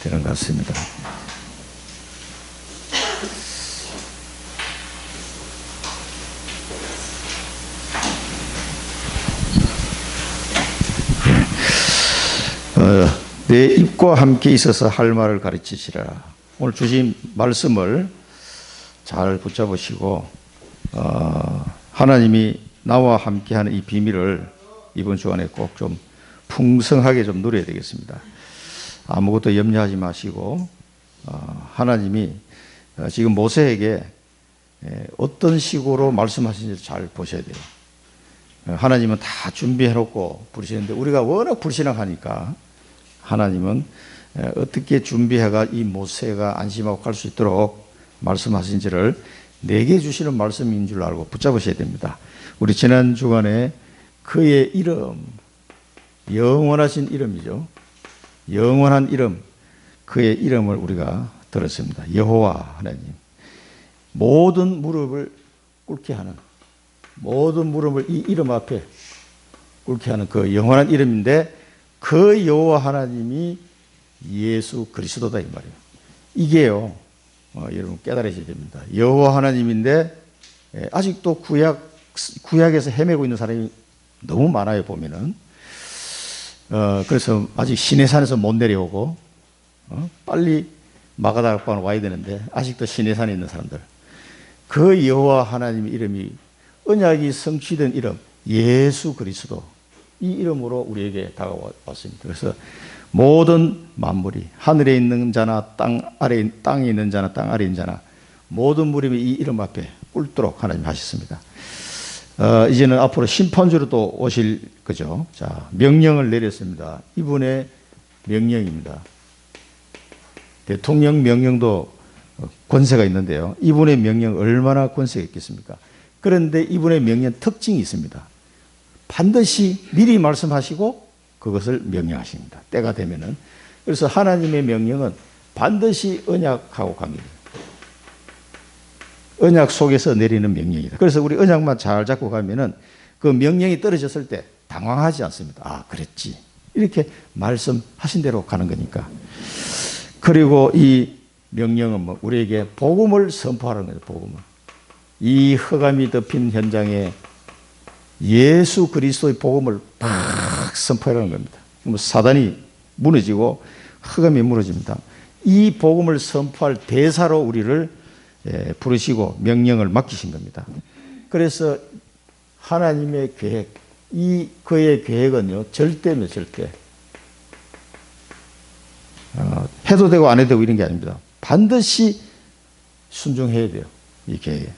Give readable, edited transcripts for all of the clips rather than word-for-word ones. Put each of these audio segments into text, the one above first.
되는 것 같습니다. 내 입과 함께 있어서 할 말을 가르치시라. 오늘 주신 말씀을 잘 붙잡으시고 하나님이 나와 함께하는 이 비밀을 이번 주간에 꼭 좀 풍성하게 좀 누려야 되겠습니다. 아무것도 염려하지 마시고 하나님이 지금 모세에게 어떤 식으로 말씀하시는지 잘 보셔야 돼요. 하나님은 다 준비해놓고 부르시는데 우리가 워낙 불신앙하니까 하나님은 어떻게 준비해가 이 모세가 안심하고 갈 수 있도록 말씀하신지를 내게 주시는 말씀인 줄 알고 붙잡으셔야 됩니다. 우리 지난 주간에 그의 이름, 영원하신 이름이죠. 영원한 이름, 그의 이름을 우리가 들었습니다. 여호와 하나님. 모든 무릎을 꿇게 하는, 모든 무릎을 이 이름 앞에 꿇게 하는 그 영원한 이름인데 그 여호와 하나님이 예수 그리스도다 이 말이에요. 이게요, 여러분 깨달으셔야 됩니다. 여호와 하나님인데 아직도 구약에서 헤매고 있는 사람이 너무 많아요, 보면은. 그래서 아직 시내산에서 못 내려오고 빨리 마가다락방으로 와야 되는데 아직도 시내산에 있는 사람들. 그 여호와 하나님의 이름이 언약이 성취된 이름, 예수 그리스도. 이 이름으로 우리에게 다가왔습니다. 그래서 모든 만물이 하늘에 있는 자나 땅에 있는 자나 땅 아래 있는 자나 모든 무릎이 이 이름 앞에 꿇도록 하나님 하셨습니다. 이제는 앞으로 심판주로 또 오실 거죠. 자, 명령을 내렸습니다. 이분의 명령입니다. 대통령 명령도 권세가 있는데요. 이분의 명령 얼마나 권세가 있겠습니까? 그런데 이분의 명령 특징이 있습니다. 반드시 미리 말씀하시고 그것을 명령하십니다. 때가 되면은. 그래서 하나님의 명령은 반드시 언약하고 관계돼요. 언약 속에서 내리는 명령이다. 그래서 우리 언약만 잘 잡고 가면은 그 명령이 떨어졌을 때 당황하지 않습니다. 아, 그랬지. 이렇게 말씀하신 대로 가는 거니까. 그리고 이 명령은 뭐 우리에게 복음을 선포하라는 거죠. 복음을. 이 흑암이 덮인 현장에 예수 그리스도의 복음을 팍 선포하라는 겁니다. 그럼 사단이 무너지고 흑암이 무너집니다. 이 복음을 선포할 대사로 우리를 부르시고 명령을 맡기신 겁니다. 그래서 하나님의 계획, 그의 계획은요, 절대입니다, 절대. 해도 되고 안 해도 되고 이런 게 아닙니다. 반드시 순종해야 돼요, 이 계획에.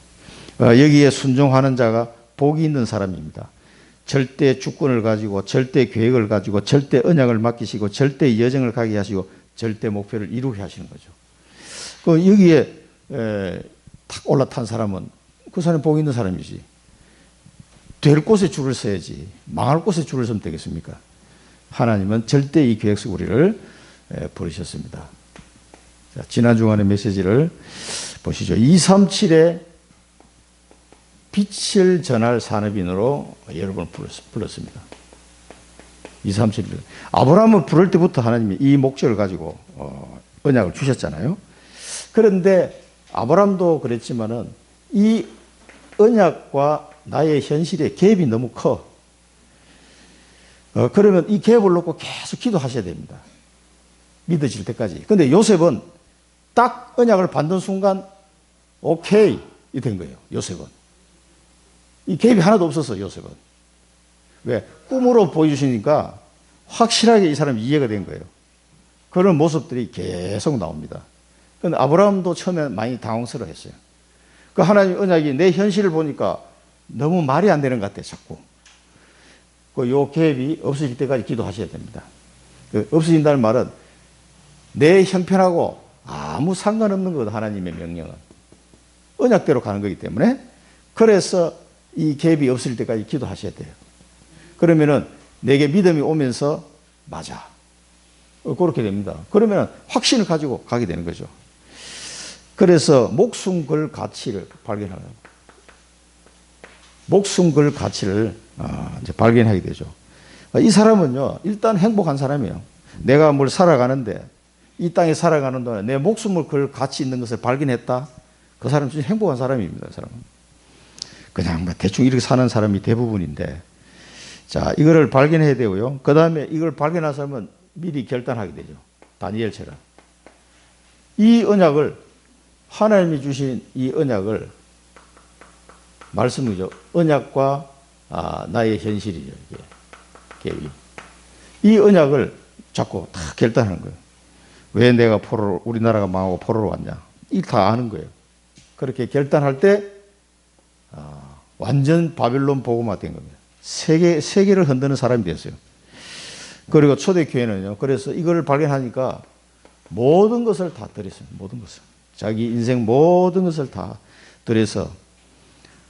여기에 순종하는 자가 복이 있는 사람입니다. 절대 주권을 가지고 절대 계획을 가지고 절대 언약을 맡기시고 절대 여정을 가게 하시고 절대 목표를 이루게 하시는 거죠. 여기에 탁 올라탄 사람은 그 사람이 복 있는 사람이지. 될 곳에 줄을 서야지. 망할 곳에 줄을 서면 되겠습니까? 하나님은 절대 이 계획 속 우리를 부르셨습니다. 자, 지난 주간의 메시지를 보시죠. 237에 빛을 전할 산업인으로 여러분을 불렀습니다. 237. 아브라함을 부를 때부터 하나님이 이 목적을 가지고 언약을 주셨잖아요. 그런데 아브라함도 그랬지만은 이 언약과 나의 현실의 갭이 너무 커. 그러면 이 갭을 놓고 계속 기도하셔야 됩니다. 믿어질 때까지. 근데 요셉은 딱 언약을 받는 순간 오케이 이 된 거예요. 요셉은. 이 갭이 하나도 없었어, 요셉은. 왜? 꿈으로 보여주시니까 확실하게 이 사람이 이해가 된 거예요. 그런 모습들이 계속 나옵니다. 그런데 아브라함도 처음에 많이 당황스러워 했어요. 그 하나님 언약이 내 현실을 보니까 너무 말이 안 되는 것 같아, 자꾸. 요 갭이 없어질 때까지 기도하셔야 됩니다. 없어진다는 말은 내 형편하고 아무 상관없는 거거든, 하나님의 명령은. 언약대로 가는 거기 때문에. 그래서 이 갭이 없을 때까지 기도하셔야 돼요. 그러면은 내게 믿음이 오면서 맞아. 그렇게 됩니다. 그러면 확신을 가지고 가게 되는 거죠. 그래서 목숨 걸 가치를 발견하려고. 목숨 걸 가치를 이제 발견하게 되죠. 이 사람은요, 일단 행복한 사람이에요. 내가 뭘 살아가는데 이 땅에 살아가는 동안 내 목숨을 걸 가치 있는 것을 발견했다. 그 사람은 진짜 행복한 사람입니다. 그 사람은. 그냥 뭐 대충 이렇게 사는 사람이 대부분인데, 자, 이거를 발견해야 되고요. 그 다음에 이걸 발견한 사람은 미리 결단하게 되죠. 다니엘처럼. 이 언약을, 하나님이 주신 이 언약을, 말씀이죠. 언약과 나의 현실이죠. 이게 계획이. 이 언약을 자꾸 다 결단하는 거예요. 왜 내가 우리나라가 망하고 포로로 왔냐. 이 다 아는 거예요. 그렇게 결단할 때 완전 바벨론 복음화 된 겁니다. 세계를 흔드는 사람이 됐어요. 그리고 초대교회는요. 그래서 이걸 발견하니까 모든 것을 다 들였어요. 모든 것을. 자기 인생 모든 것을 다 들여서,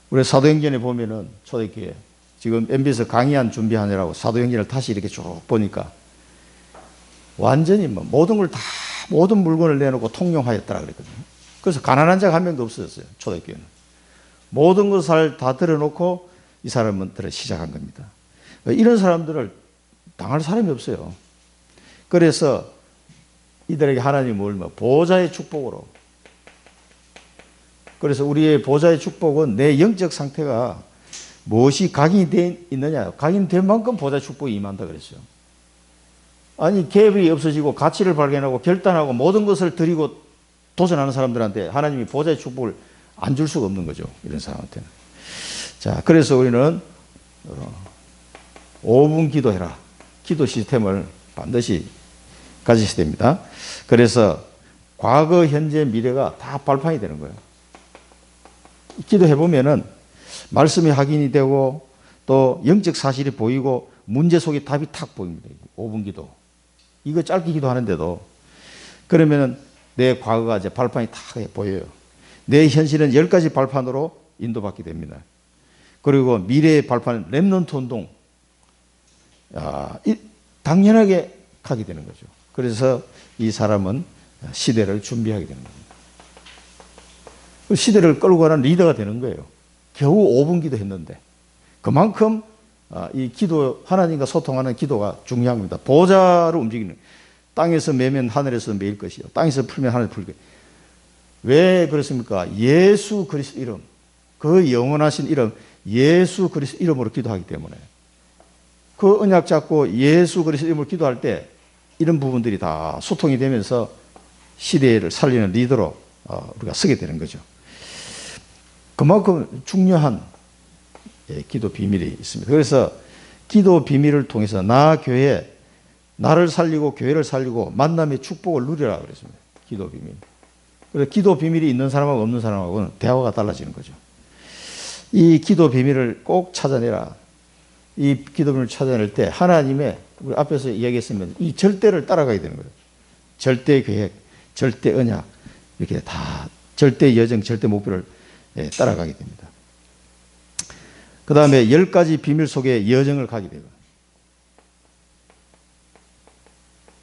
우리 사도행전에 보면은 초대교회 지금 MB에서 강의한 준비하느라고 사도행전을 다시 이렇게 쭉 보니까 완전히 뭐 모든 걸 다, 모든 물건을 내놓고 통용하였더라 그랬거든요. 그래서 가난한 자가 한 명도 없었어요. 초대교회는. 모든 것을 다 들여놓고 이 사람들을 시작한 겁니다. 이런 사람들을 당할 사람이 없어요. 그래서 이들에게 하나님이 뭘 보호자의 축복으로. 그래서 우리의 보호자의 축복은 내 영적 상태가 무엇이 각인이 되어 있느냐. 각인된 만큼 보호자의 축복이 임한다 그랬어요. 아니, 갭이 없어지고 가치를 발견하고 결단하고 모든 것을 드리고 도전하는 사람들한테 하나님이 보호자의 축복을 안 줄 수가 없는 거죠. 이런 사람한테는. 자, 그래서 우리는 5분 기도해라. 기도 시스템을 반드시 가지셔야 됩니다. 그래서 과거, 현재, 미래가 다 발판이 되는 거예요. 기도해 보면은 말씀이 확인이 되고 또 영적 사실이 보이고 문제 속에 답이 탁 보입니다. 5분 기도. 이거 짧게 기도하는데도 그러면은 내 과거가 이제 발판이 탁 보여요. 내 현실은 10가지 발판으로 인도받게 됩니다. 그리고 미래의 발판은 렘넌트 운동. 당연하게 가게 되는 거죠. 그래서 이 사람은 시대를 준비하게 되는 겁니다. 시대를 끌고 가는 리더가 되는 거예요. 겨우 5분 기도했는데 그만큼 이 기도, 하나님과 소통하는 기도가 중요한 겁니다. 보호자를 움직이는, 땅에서 매면 하늘에서 매일 것이요, 땅에서 풀면 하늘에서 풀 것이요. 왜 그렇습니까? 예수 그리스도 이름, 그 영원하신 이름 예수 그리스도 이름으로 기도하기 때문에, 그 언약 잡고 예수 그리스도 이름으로 기도할 때 이런 부분들이 다 소통이 되면서 시대를 살리는 리더로 우리가 서게 되는 거죠. 그만큼 중요한 기도 비밀이 있습니다. 그래서 기도 비밀을 통해서 나 교회, 나를 살리고 교회를 살리고 만남의 축복을 누리라 그랬습니다. 기도 비밀. 그래서 기도 비밀이 있는 사람하고 없는 사람하고는 대화가 달라지는 거죠. 이 기도 비밀을 꼭 찾아내라. 이 기도 비밀을 찾아낼 때 하나님의, 우리 앞에서 이야기했으면 이 절대를 따라가야 되는 거예요. 절대 계획, 절대 언약, 이렇게 다 절대 여정, 절대 목표를 따라가게 됩니다. 그 다음에 10가지 비밀 속에 여정을 가게 되고,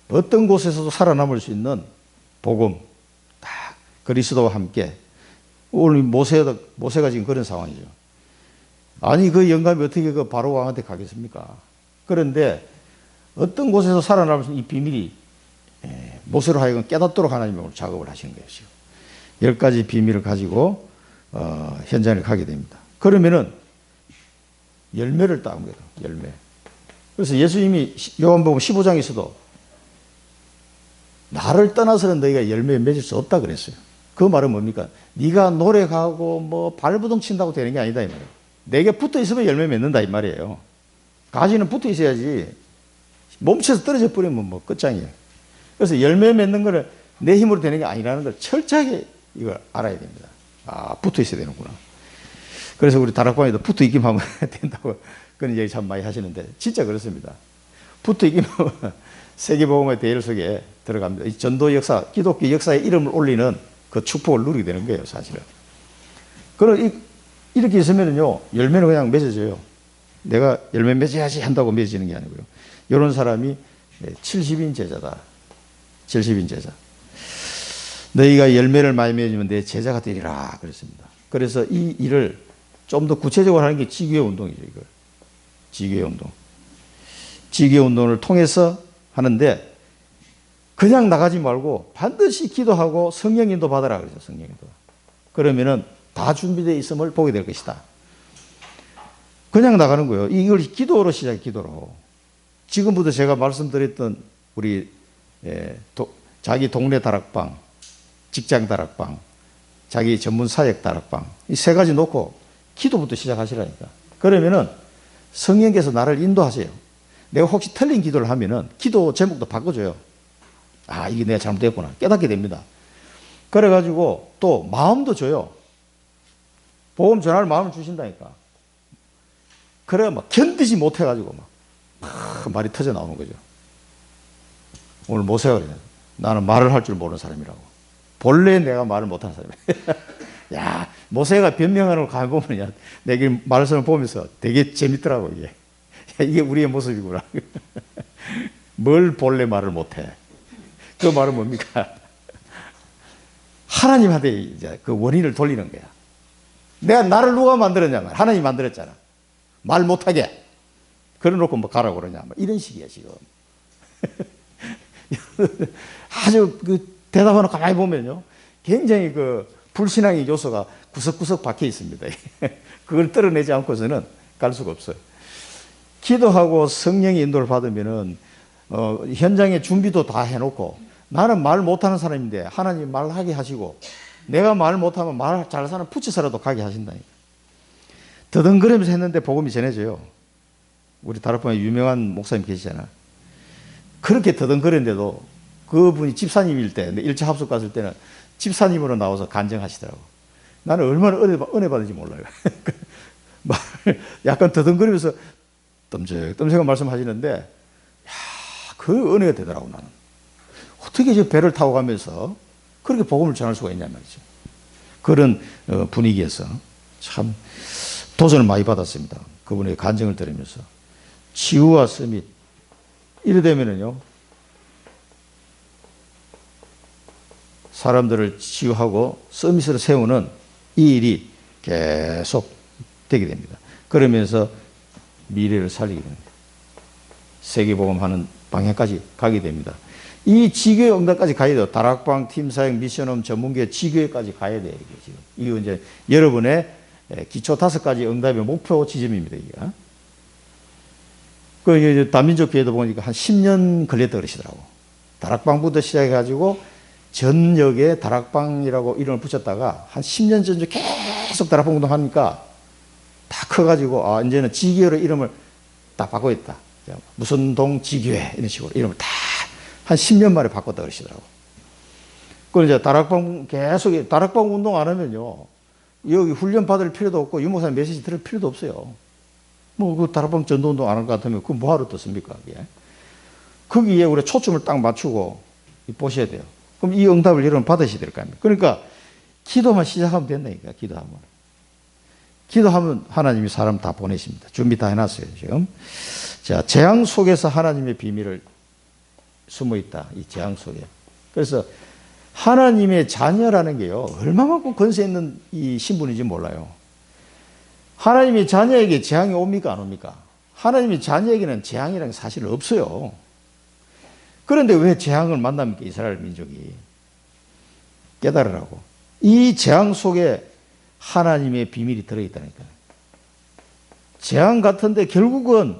어떤 곳에서도 살아남을 수 있는 복음, 다 그리스도와 함께. 오늘 모세가 지금 그런 상황이죠. 아니, 그 영감이 어떻게 그 바로 왕한테 가겠습니까? 그런데 어떤 곳에서 살아남을 수 있는 이 비밀이 모세로 하여금 깨닫도록 하나님이 오늘 작업을 하시는 거예요. 10가지 비밀을 가지고 현장에 가게 됩니다. 그러면은 열매를 따는 거예요. 열매. 그래서 예수님이 요한복음 15장에서도 나를 떠나서는 너희가 열매 맺을 수 없다 그랬어요. 그 말은 뭡니까? 네가 노력하고 뭐 발버둥 친다고 되는 게 아니다 이 말이에요. 내게 붙어 있으면 열매 맺는다 이 말이에요. 가지는 붙어 있어야지 멈춰서 떨어져 버리면 뭐 끝장이에요. 그래서 열매 맺는 거를 내 힘으로 되는 게 아니라는 걸 철저하게 이걸 알아야 됩니다. 붙어 있어야 되는구나. 그래서 우리 다락방에도 붙어 있기만 하면 된다고 그런 얘기 참 많이 하시는데 진짜 그렇습니다. 붙어 있기만 하면 세계복음의 대열 속에 들어갑니다. 이 전도 역사, 기독교 역사의 이름을 올리는 그 축복을 누리게 되는 거예요, 사실은. 그럼 이렇게 있으면요, 열매는 그냥 맺어져요. 내가 열매 맺어야지 한다고 맺어지는 게 아니고요. 이런 사람이 70인 제자다. 70인 제자. 너희가 열매를 많이 맺으면 내 제자가 되리라 그랬습니다. 그래서 이 일을 좀 더 구체적으로 하는 게 지교회 운동이죠, 이걸. 지교회 운동. 지교회 운동을 통해서 하는데 그냥 나가지 말고 반드시 기도하고 성령 인도 받으라 그러죠. 성령 인도. 그러면은 다 준비되어 있음을 보게 될 것이다. 그냥 나가는 거예요. 이걸 기도로 시작해, 기도로. 지금부터 제가 말씀드렸던 우리 자기 동네 다락방, 직장 다락방, 자기 전문 사역 다락방, 이 세 가지 놓고 기도부터 시작하시라니까. 그러면은 성령께서 나를 인도하세요. 내가 혹시 틀린 기도를 하면은 기도 제목도 바꿔줘요. 아, 이게 내가 잘못됐구나. 깨닫게 됩니다. 그래가지고 또 마음도 줘요. 복음 전할 마음을 주신다니까. 그래야 막 견디지 못해가지고 막 말이 터져 나오는 거죠. 오늘 모세가 그래. 나는 말을 할 줄 모르는 사람이라고. 본래 내가 말을 못하는 사람이야. 야, 모세가 변명하는 걸 가만보면 내가 말씀을 보면서 되게 재밌더라고, 이게. 야, 이게 우리의 모습이구나. 뭘 본래 말을 못해. 그 말은 뭡니까? 하나님한테 이제 그 원인을 돌리는 거야. 내가 나를 누가 만들었냐? 하나님이 만들었잖아. 말 못하게. 그래 놓고 뭐 가라고 그러냐. 뭐 이런 식이야, 지금. 아주 그 대답하는 가만히 보면요. 굉장히 그 불신앙의 요소가 구석구석 박혀 있습니다. 그걸 떨어내지 않고서는 갈 수가 없어요. 기도하고 성령의 인도를 받으면은, 현장에 준비도 다 해놓고, 나는 말 못하는 사람인데 하나님 말하게 하시고, 내가 말 못하면 말 잘 사는 부치서라도 가게 하신다니까. 더듬거리면서 했는데 복음이 전해져요. 우리 다락방에 유명한 목사님 계시잖아. 그렇게 더듬거렸는데도 그분이 집사님일 때, 1차 합숙 갔을 때는 집사님으로 나와서 간증하시더라고. 나는 얼마나 은혜 받은지 몰라요. 약간 더듬거리면서 뜸적뜸적한 말씀하시는데, 야, 그 은혜가 되더라고, 나는. 어떻게 저 배를 타고 가면서 그렇게 복음을 전할 수가 있냐 말이죠. 그런 분위기에서 참 도전을 많이 받았습니다. 그분의 간증을 들으면서. 치유와 서밋. 이래 되면은요, 사람들을 치유하고 서밋으로 세우는 이 일이 계속 되게 됩니다. 그러면서 미래를 살리게 됩니다. 세계복음하는 방향까지 가게 됩니다. 이 지교회 응답까지 가야 돼요. 다락방, 팀사역, 미션홈, 전문교회, 지교회까지 가야 돼요. 이게 지금. 이거 이제 여러분의 기초 5가지 응답의 목표 지점입니다. 이게. 그 다민족 교회도 보니까 한 10년 걸렸다 그러시더라고. 다락방부터 시작해가지고 전역에 다락방이라고 이름을 붙였다가 한 10년 전에 계속 다락방 운동하니까 다 커가지고, 아, 이제는 지교회로 이름을 딱 바꿔야겠다. 무슨 동 지교회 이런 식으로 이름을 다 한 10년 만에 바꿨다 그러시더라고. 그걸 이제 다락방 계속, 다락방 운동 안 하면요, 여기 훈련 받을 필요도 없고, 유목사님 메시지 들을 필요도 없어요. 뭐, 그 다락방 전도 운동 안 할 것 같으면, 그거 뭐하러 떴습니까, 그게? 거기에 우리 초점을 딱 맞추고 보셔야 돼요. 그럼 이 응답을 여러분 받으셔야 될 거 아닙니까? 그러니까, 기도만 시작하면 된다니까, 기도하면. 기도하면 하나님이 사람 다 보내십니다. 준비 다 해놨어요, 지금. 자, 재앙 속에서 하나님의 비밀을 숨어 있다. 이 재앙 속에. 그래서 하나님의 자녀라는 게요, 얼마만큼 권세 있는 이 신분인지 몰라요. 하나님의 자녀에게 재앙이 옵니까, 안 옵니까? 하나님의 자녀에게는 재앙이라는 게 사실 없어요. 그런데 왜 재앙을 만납니까, 이스라엘 민족이? 깨달으라고. 이 재앙 속에 하나님의 비밀이 들어있다니까요. 재앙 같은데 결국은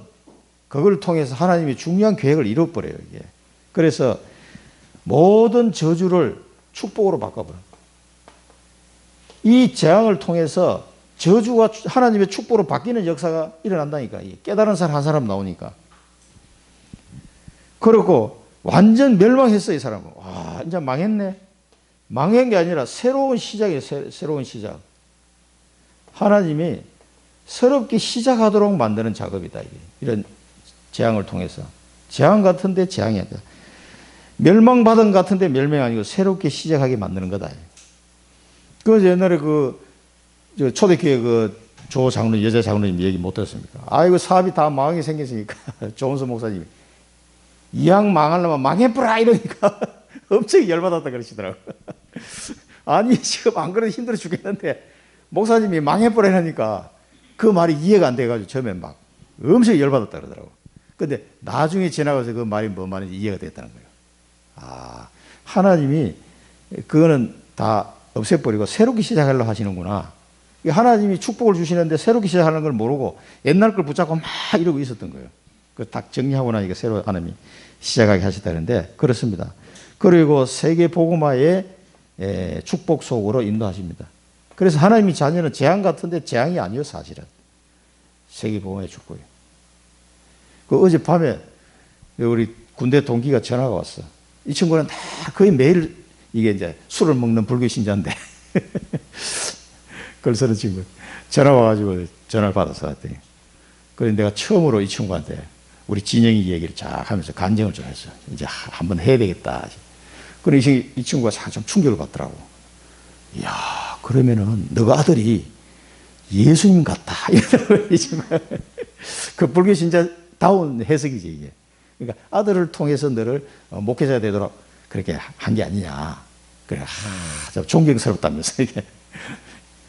그걸 통해서 하나님의 중요한 계획을 이뤄버려요, 이게. 그래서 모든 저주를 축복으로 바꿔버려요. 이 재앙을 통해서 저주가 하나님의 축복으로 바뀌는 역사가 일어난다니까. 깨달은 사람 한 사람 나오니까. 그리고 완전 멸망했어요, 이 사람은. 와, 이제 망했네. 망한 게 아니라 새로운 시작이에요, 새로운 시작. 하나님이 새롭게 시작하도록 만드는 작업이다, 이게. 이런 재앙을 통해서. 재앙 같은데 재앙이 아니라. 멸망받은 같은데 멸망이 아니고 새롭게 시작하게 만드는 거다. 그래서 옛날에 초대교회 조 장로님, 여자 장로님 얘기 못 들었습니까? 아이고, 사업이 다 망하게 생겼으니까. 조은서 목사님이. 이왕 망하려면 망해보라! 이러니까 엄청 열받았다 그러시더라고요. 아니, 지금 안 그래도 힘들어 죽겠는데, 목사님이 망해보라 하니까 그 말이 이해가 안 돼가지고 처음에 막 엄청 열받았다 그러더라고요. 근데 나중에 지나가서 그 말이 뭔 말인지 이해가 됐다는 거예요. 하나님이 그거는 다 없애버리고 새롭게 시작하려고 하시는구나. 하나님이 축복을 주시는데 새롭게 시작하는 걸 모르고 옛날 걸 붙잡고 막 이러고 있었던 거예요. 그 딱 정리하고 나니까 새로 하나님이 시작하게 하셨다는데 그렇습니다. 그리고 세계 복음화의 축복 속으로 인도하십니다. 그래서 하나님의 자녀는 재앙 같은데 재앙이 아니에요, 사실은. 세계 복음화의 축복이에요. 그 어젯밤에 우리 군대 동기가 전화가 왔어. 이 친구는 다 거의 매일 이게 이제 술을 먹는 불교 신자인데 글쓰는 친구 전화 와가지고 전화를 받아서 왔더니 그래서 내가 처음으로 이 친구한테 우리 진영이 얘기를 쫙 하면서 간증을 좀 했어. 이제 한번 해야 되겠다. 그래 이 친구가 좀 충격을 받더라고. 이야, 그러면은 너가 아들이 예수님 같다. 이러더라고, 이 친구가. 그 불교 신자다운 해석이지, 이게. 그러니까 아들을 통해서 너를 목회자가 되도록 그렇게 한 게 아니냐. 그래, 좀 존경스럽다면서, 이게.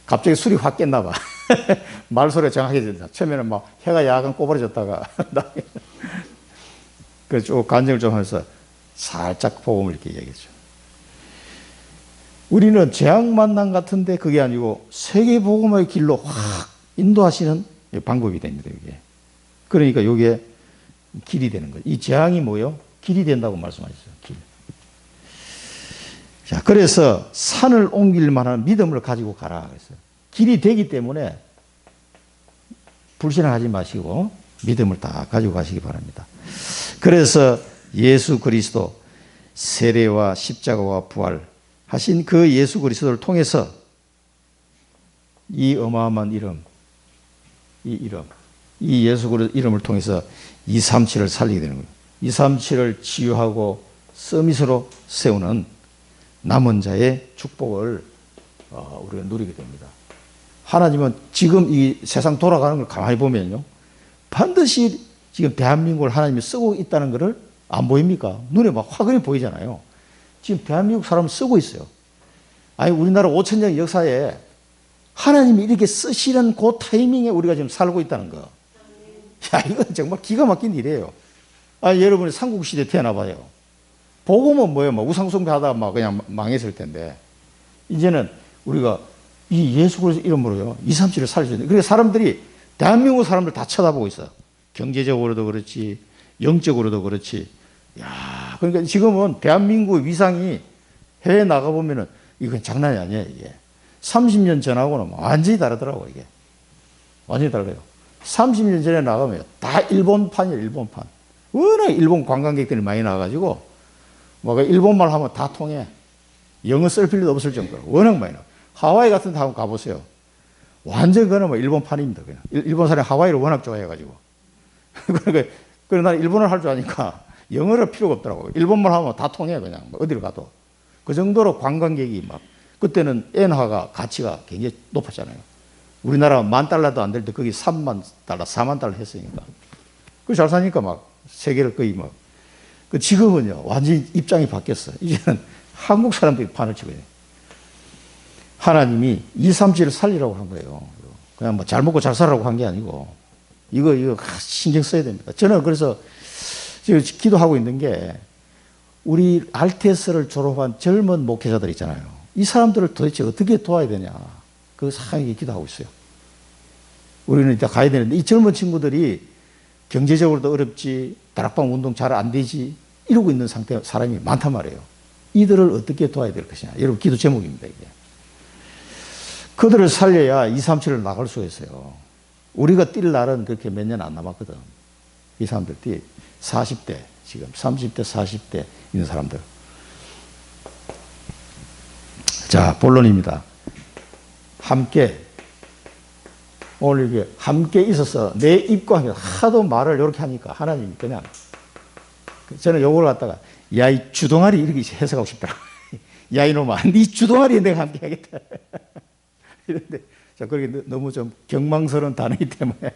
갑자기 술이 확 깼나 봐. 말소리가 정확하게 된다. 처음에는 막 해가 약간 꼬부러졌다가 그 쭉 간증을 좀 하면서 살짝 복음을 이렇게 얘기했죠. 우리는 재앙 만남 같은데 그게 아니고 세계 복음의 길로 확 인도하시는 방법이 됩니다. 이게. 그러니까 이게 길이 되는 거예요. 이 재앙이 뭐요? 길이 된다고 말씀하셨어요. 길. 자, 그래서 산을 옮길 만한 믿음을 가지고 가라 그랬어요. 길이 되기 때문에 불신하지 마시고 믿음을 다 가지고 가시기 바랍니다. 그래서 예수 그리스도 세례와 십자가와 부활 하신 그 예수 그리스도를 통해서 이 어마어마한 이름, 이 예수 그리스도 이름을 통해서 237을 살리게 되는 거예요. 237을 치유하고 서밋으로 세우는 남은 자의 축복을 우리가 누리게 됩니다. 하나님은 지금 이 세상 돌아가는 걸 가만히 보면요. 반드시 지금 대한민국을 하나님이 쓰고 있다는 것을 안 보입니까? 눈에 막 확연히 보이잖아요. 지금 대한민국 사람을 쓰고 있어요. 아니, 우리나라 5,000년 역사에 하나님이 이렇게 쓰시는 그 타이밍에 우리가 지금 살고 있다는 거. 야, 이건 정말 기가 막힌 일이에요. 아니, 여러분이 삼국시대에 태어나봐요. 복음은 뭐예요? 막 우상숭배 하다가 막 그냥 망했을 텐데. 이제는 우리가 이 예수 그리스도 이름으로요, 237을 살릴 수 있는. 그러니까 사람들이, 대한민국 사람들 다 쳐다보고 있어. 경제적으로도 그렇지, 영적으로도 그렇지. 야, 그러니까 지금은 대한민국의 위상이 해외에 나가보면은 이건 장난이 아니에요, 이게. 30년 전하고는 완전히 다르더라고, 이게. 완전히 달라요. 30년 전에 나가면 다 일본판이에요, 일본판. 워낙 일본 관광객들이 많이 나와가지고, 뭐, 일본말 하면 다 통해. 영어 쓸 필요도 없을 정도로. 워낙 많이 나와. 하와이 같은 데 한번 가보세요. 완전 그거는 뭐 일본판입니다, 그냥. 일본 사람이 하와이를 워낙 좋아해가지고. 그러니까, 나는 일본어를 할 줄 아니까 영어를 필요가 없더라고요. 일본말 하면 다 통해, 그냥. 어디를 가도. 그 정도로 관광객이 막, 그때는 엔화가 가치가 굉장히 높았잖아요. 우리나라 $10,000도 안 될 때 거기 $30,000, $40,000 했으니까. 그 잘 사니까 막 세계를 거의 막. 그 지금은요, 완전히 입장이 바뀌었어요. 이제는 한국 사람들이 판을 치고 있어요. 하나님이 237을 살리라고 한 거예요. 그냥 뭐 잘 먹고 잘 살라고 한 게 아니고, 이거 신경 써야 됩니다. 저는 그래서 지금 기도하고 있는 게, 우리 RTS를 졸업한 젊은 목회자들 있잖아요. 이 사람들을 도대체 어떻게 도와야 되냐. 그 상황에 기도하고 있어요. 우리는 이제 가야 되는데, 이 젊은 친구들이 경제적으로도 어렵지, 다락방 운동 잘 안 되지, 이러고 있는 상태, 사람이 많단 말이에요. 이들을 어떻게 도와야 될 것이냐. 여러분, 기도 제목입니다, 이게. 그들을 살려야 237을 나갈 수가 있어요. 우리가 뛸 날은 그렇게 몇 년 안 남았거든. 이 사람들 40대, 지금 30대, 40대 있는 사람들. 자, 본론입니다. 함께, 오늘 이게 함께 있어서 내 입과 하도 말을 이렇게 하니까 하나님이 그냥, 저는 요걸 갖다가, 야, 이 주동아리 이렇게 해석하고 싶더라고. 야, 이놈아, 네 주동아리에 내가 함께 하겠다. 이런데, 자, 그렇게 너무 좀 경망스러운 단어이기 때문에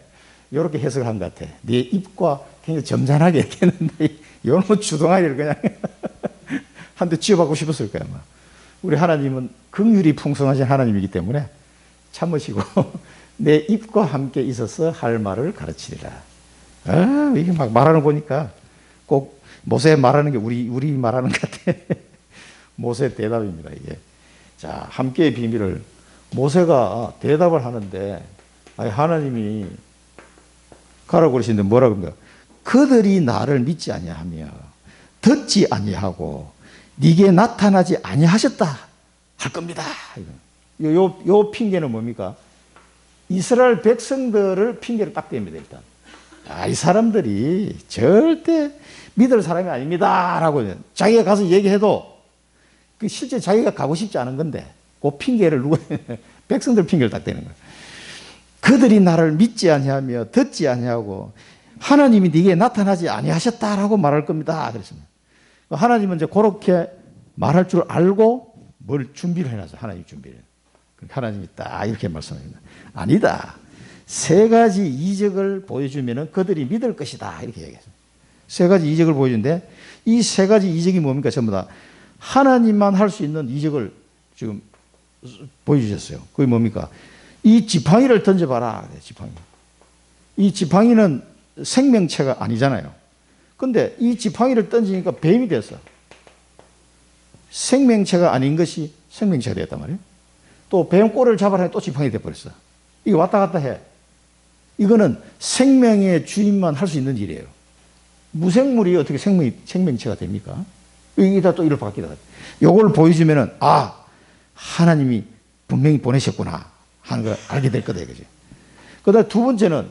이렇게 해석을 한 것 같아. 네 입과 굉장히 점잖하게 이렇게 했는데, 요놈 주동아리를 그냥 한 대 쥐어받고 싶었을 거야, 아마. 우리 하나님은 긍휼이 풍성하신 하나님이기 때문에 참으시고, 내 입과 함께 있어서 할 말을 가르치리라. 아, 이게 막 말하는 거 보니까 꼭 모세 말하는 게 우리 말하는 것 같아. 모세 대답입니다, 이게. 자, 함께의 비밀을 모세가 대답을 하는데, 아니, 하나님이 가라고 그러시는데 뭐라고 합니까? 그들이 나를 믿지 아니하며 듣지 아니하고 네게 나타나지 아니하셨다 할 겁니다. 요 핑계는 뭡니까? 이스라엘 백성들을 핑계를 딱 댑니다, 일단. 이 사람들이 절대 믿을 사람이 아닙니다 라고 자기가 가서 얘기해도 실제 자기가 가고 싶지 않은 건데 그 핑계를 백성들 핑계를 딱 대는 거예요. 그들이 나를 믿지 아니하며 듣지 아니하고 하나님이 네게 나타나지 아니하셨다라고 말할 겁니다 그랬습니다. 하나님은 이제 그렇게 말할 줄 알고 뭘 준비를 해놨어요. 하나님 준비를. 하나님이 딱 이렇게 말씀합니다. 아니다. 세 가지 이적을 보여주면 그들이 믿을 것이다. 이렇게 얘기했어요. 세 가지 이적을 보여주는데 이 세 가지 이적이 뭡니까? 전부 다 하나님만 할 수 있는 이적을 지금 보여주셨어요. 그게 뭡니까? 이 지팡이를 던져봐라. 지팡이. 이 지팡이는 생명체가 아니잖아요. 근데 이 지팡이를 던지니까 뱀이 됐어. 생명체가 아닌 것이 생명체가 됐단 말이에요. 또 뱀 꼬리를 잡아라 또 지팡이 돼버렸어. 이게 왔다 갔다 해. 이거는 생명의 주인만 할 수 있는 일이에요. 무생물이 어떻게 생명체가 됩니까? 여기다 또 이를 바뀌다. 요걸 보여주면은, 하나님이 분명히 보내셨구나 하는 걸 알게 될 거다, 이거지. 그 다음 두 번째는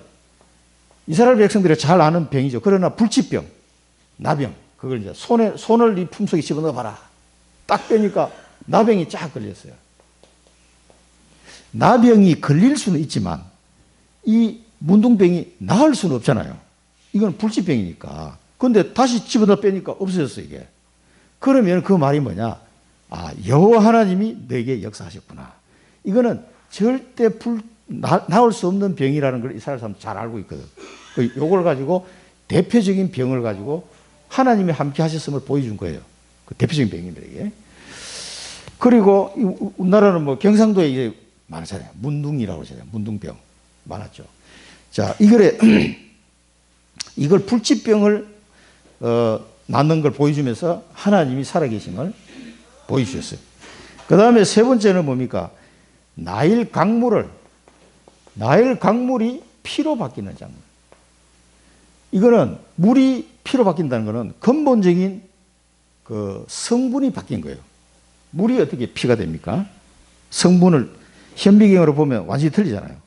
이스라엘 백성들이 잘 아는 병이죠. 그러나 불치병, 나병. 그걸 이제 손을 이 품속에 집어넣어 봐라. 딱 빼니까 나병이 쫙 걸렸어요. 나병이 걸릴 수는 있지만 이 문둥병이 나을 수는 없잖아요. 이건 불치병이니까. 그런데 다시 집어넣어 빼니까 없어졌어, 이게. 그러면 그 말이 뭐냐? 여호와 하나님이 너에게 역사하셨구나. 이거는 절대 나을 수 없는 병이라는 걸 이스라엘 사람 잘 알고 있거든. 요걸 가지고 대표적인 병을 가지고 하나님이 함께 하셨음을 보여준 거예요. 그 대표적인 병입니다, 이게. 그리고 우리나라는 뭐 경상도에 이제 많잖아요. 문둥이라고 하잖아요. 문둥병. 많았죠. 자, 이걸 불치병을 낫는 걸 보여주면서 하나님이 살아계심을 보여주셨어요. 그 다음에 세 번째는 뭡니까? 나일 강물이 피로 바뀌는 장면. 이거는 물이 피로 바뀐다는 것은 근본적인 그 성분이 바뀐 거예요. 물이 어떻게 피가 됩니까? 성분을 현미경으로 보면 완전히 틀리잖아요.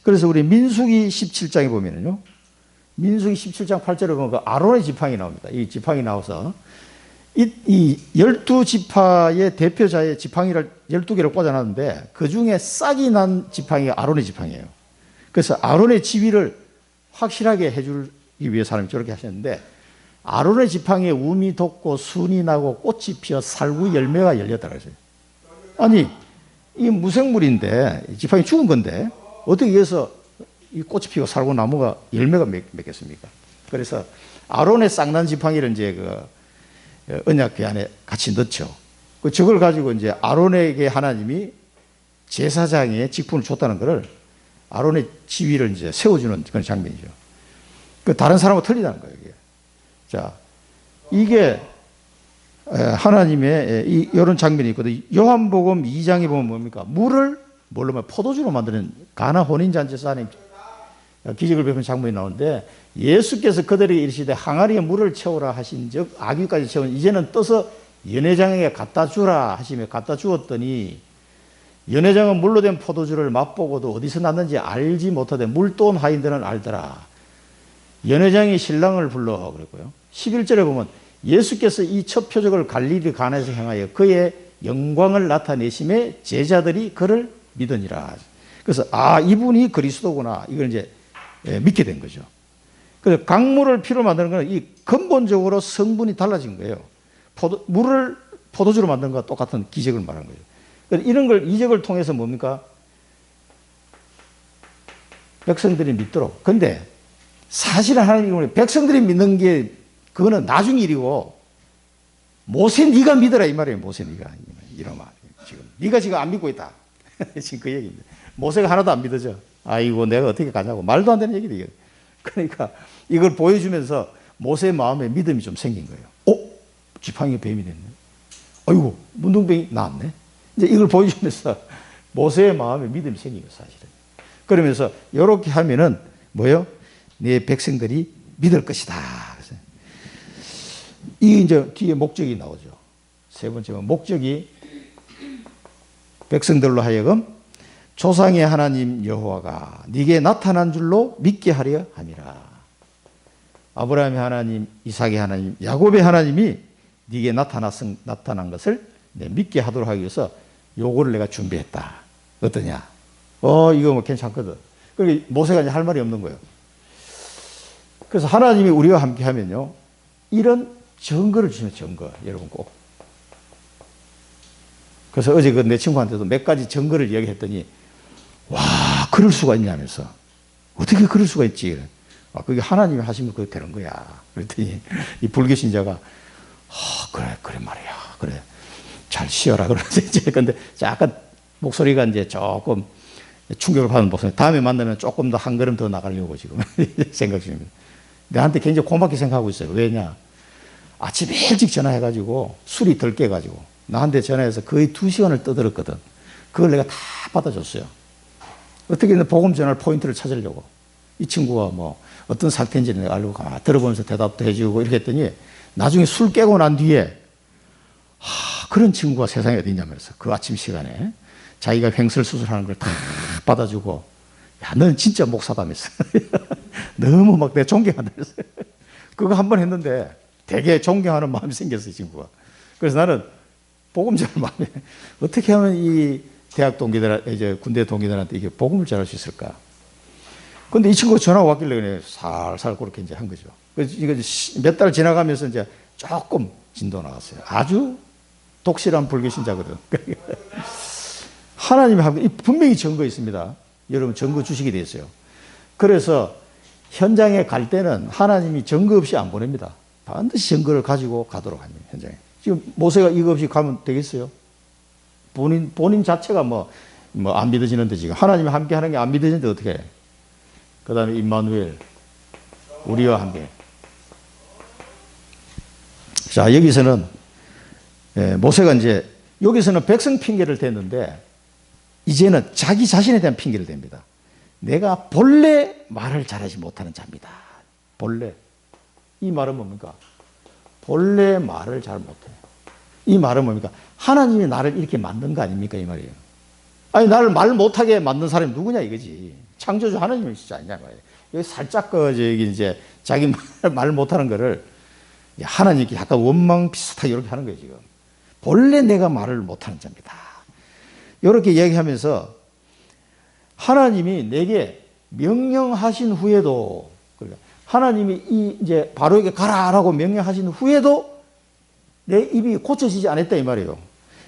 그래서 우리 민수기 17장에 보면은요, 민수기 17장 8절에 보면 그 아론의 지팡이 나옵니다. 이 지팡이 나와서 이 12지파의 대표자의 지팡이를 12개를 꽂아놨는데 그 중에 싹이 난 지팡이가 아론의 지팡이에요. 그래서 아론의 지위를 확실하게 해주기 위해서 하나님이 저렇게 하셨는데 아론의 지팡이에 움이 돋고 순이 나고 꽃이 피어 살구 열매가 열렸다 그랬어요. 아니, 이 무생물인데 지팡이 죽은 건데 어떻게 해서 이 꽃이 피고 살구 나무가 열매가 맺겠습니까? 그래서 아론의 쌍난 지팡이를 이제 그 언약궤 안에 같이 넣죠. 저걸 가지고 이제 아론에게 하나님이 제사장의 직분을 줬다는 것을 아론의 지위를 이제 세워주는 그런 장면이죠. 그 다른 사람과 틀리다는 거예요, 이게. 자, 이게 하나님의 이런 장면이 있거든요. 요한복음 2장에 보면 뭡니까? 물을 뭘로 포도주로 만드는 가나 혼인잔치에서 하나님 기적을 베푼 장면이 나오는데 예수께서 그들에게 이르시되 항아리에 물을 채우라 하신 즉 아귀까지 채운 이제는 떠서 연회장에게 갖다 주라 하시며 갖다 주었더니 연회장은 물로 된 포도주를 맛보고도 어디서 났는지 알지 못하되 물돈 하인들은 알더라. 연회장이 신랑을 불러 그랬고요. 11절에 보면 예수께서 이 첫 표적을 갈릴리 가나에서 행하여 그의 영광을 나타내심에 제자들이 그를 믿으니라. 그래서 이분이 그리스도구나. 이걸 이제 믿게 된 거죠. 그래서 강물을 피로 만드는 것은 이 근본적으로 성분이 달라진 거예요. 물을 포도주로 만드는 것과 똑같은 기적을 말하는 거죠. 그래서 이런 걸 이적을 통해서 뭡니까? 백성들이 믿도록. 근데 사실은 하나님이 백성들이 믿는 게 그거는 나중 일이고 모세 네가 믿어라 이 말이에요. 모세 네가 이놈아 지금 네가 지금 안 믿고 있다. 지금 그 얘기입니다. 모세가 하나도 안 믿어져. 아이고 내가 어떻게 가냐고 말도 안 되는 얘기다. 그러니까 이걸 보여주면서 모세의 마음에 믿음이 좀 생긴 거예요. 지팡이가 뱀이 됐네. 아이고, 문둥병이 나왔네. 이제 이걸 보여주면서 모세의 마음에 믿음이 생긴 거예요, 사실은. 그러면서 이렇게 하면은 뭐예요? 내 백성들이 믿을 것이다. 그래서 이 이제 뒤에 목적이 나오죠. 세 번째는 목적이 백성들로 하여금 조상의 하나님 여호와가 네게 나타난 줄로 믿게 하려 함이라. 아브라함의 하나님, 이삭의 하나님, 야곱의 하나님이 네게 나타난 것을 내 믿게 하도록 하기 위해서 요거를 내가 준비했다. 어떠냐? 이거 뭐 괜찮거든. 그러니까 모세가 이제 할 말이 없는 거예요. 그래서 하나님이 우리와 함께 하면요, 이런 증거를 주시면 증거, 여러분 꼭. 그래서 어제 그 내 친구한테도 몇 가지 증거를 이야기했더니, 와, 그럴 수가 있냐면서. 어떻게 그럴 수가 있지? 그게 하나님이 하시면 그렇게 되는 거야. 그랬더니 이 불교 신자가, 그래 말이야. 그래. 잘 쉬어라. 그러면서 이제 근데 약간 목소리가 이제 조금 충격을 받은 목소리. 다음에 만나면 조금 더 한 걸음 더 나가려고 지금 생각 중입니다. 내한테 굉장히 고맙게 생각하고 있어요. 왜냐? 아침에 일찍 전화해가지고 술이 덜 깨가지고 나한테 전화해서 거의 2시간을 떠들었거든. 그걸 내가 다 받아줬어요. 어떻게든 복음 전할 포인트를 찾으려고. 이 친구가 뭐 어떤 상태인지 내가 알고 들어보면서 대답도 해주고 이렇게 했더니 나중에 술 깨고 난 뒤에 그런 친구가 세상에 어디 있냐면서 그 아침 시간에 자기가 횡설 수술하는 걸 다 받아주고, 야, 너는 진짜 목사다면서. 너무 막 내가 존경한다 그랬어요. 그거 한 번 했는데 되게 존경하는 마음이 생겼어요, 친구가. 그래서 나는 복음 전할 마음에 어떻게 하면 이 대학 동기들, 이제 군대 동기들한테 이게 복음을 전할 수 있을까? 근데 이 친구가 전화가 왔길래 그냥 살살 그렇게 이제 한 거죠. 그래서 이거 몇 달 지나가면서 이제 조금 진도 나갔어요. 아주 독실한 불교 신자거든. 하나님이 하고 분명히 증거 있습니다. 여러분 증거 주시게 돼 있어요. 그래서 현장에 갈 때는 하나님이 증거 없이 안 보냅니다. 반드시 증거를 가지고 가도록 합니다. 현장에. 지금 모세가 이거 없이 가면 되겠어요? 본인 자체가 안 믿어지는데 지금 하나님이 함께 하는 게 안 믿어지는데 어떻게 해? 그 다음에 임마누엘, 우리와 함께. 자, 여기서는 모세가 이제 여기서는 백성 핑계를 댔는데 이제는 자기 자신에 대한 핑계를 댑니다. 내가 본래 말을 잘하지 못하는 자입니다. 본래. 이 말은 뭡니까? 본래 말을 잘 못해. 이 말은 뭡니까? 하나님이 나를 이렇게 만든 거 아닙니까? 이 말이에요. 아니, 나를 말 못하게 만든 사람이 누구냐 이거지. 창조주 하나님이 진짜 아니냐 말이에요. 여기 살짝 이제 자기 말 못하는 거를 하나님께 약간 원망 비슷하게 이렇게 하는 거예요, 지금. 본래 내가 말을 못하는 자입니다. 이렇게 얘기하면서 하나님이 내게 명령하신 후에도, 그러니까 하나님이 이제 바로에게 가라라고 명령하신 후에도 내 입이 고쳐지지 않았다 이 말이에요.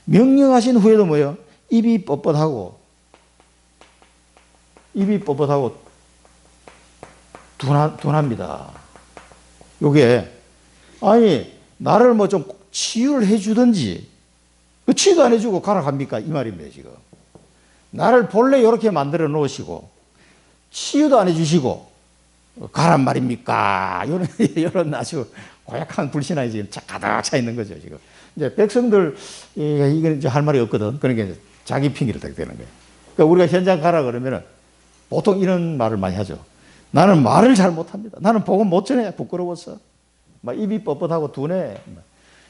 명령하신 후에도 뭐예요? 입이 뻣뻣하고 둔합니다. 요게 아니 나를 뭐 좀 치유를 해주든지 치유도 안 해주고 가라 갑니까 이 말입니다. 지금 나를 본래 이렇게 만들어 놓으시고 치유도 안 해주시고 가란 말입니까? 이런 아주 고약한 불신앙이 지금 가득 차 있는 거죠. 지금 이제 백성들 이건 이제 할 말이 없거든. 그러니까 이제 자기 핑계를 대게 되는 거예요. 그러니까 우리가 현장 가라 그러면은 보통 이런 말을 많이 하죠. 나는 말을 잘 못합니다. 나는 복음 못 전해. 부끄러워서. 막 입이 뻣뻣하고 둔해.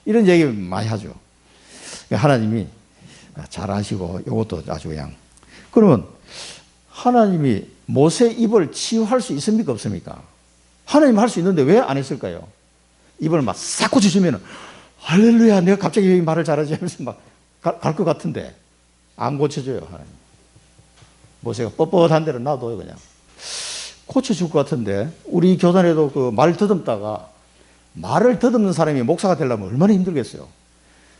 이런 얘기 많이 하죠. 그러니까 하나님이 잘 아시고 이것도 아주 그냥. 그러면 하나님이 모세 입을 치유할 수 있습니까? 없습니까? 하나님 할 수 있는데 왜 안 했을까요? 입을 막 싹 고쳐주면 할렐루야 내가 갑자기 왜 말을 잘하지 하면서 막 갈 것 같은데 안 고쳐줘요. 하나님. 모세가 뻣뻣한 대로 놔둬요. 그냥 고쳐줄 것 같은데 우리 교단에도 그 말 더듬다가 말을 더듬는 사람이 목사가 되려면 얼마나 힘들겠어요.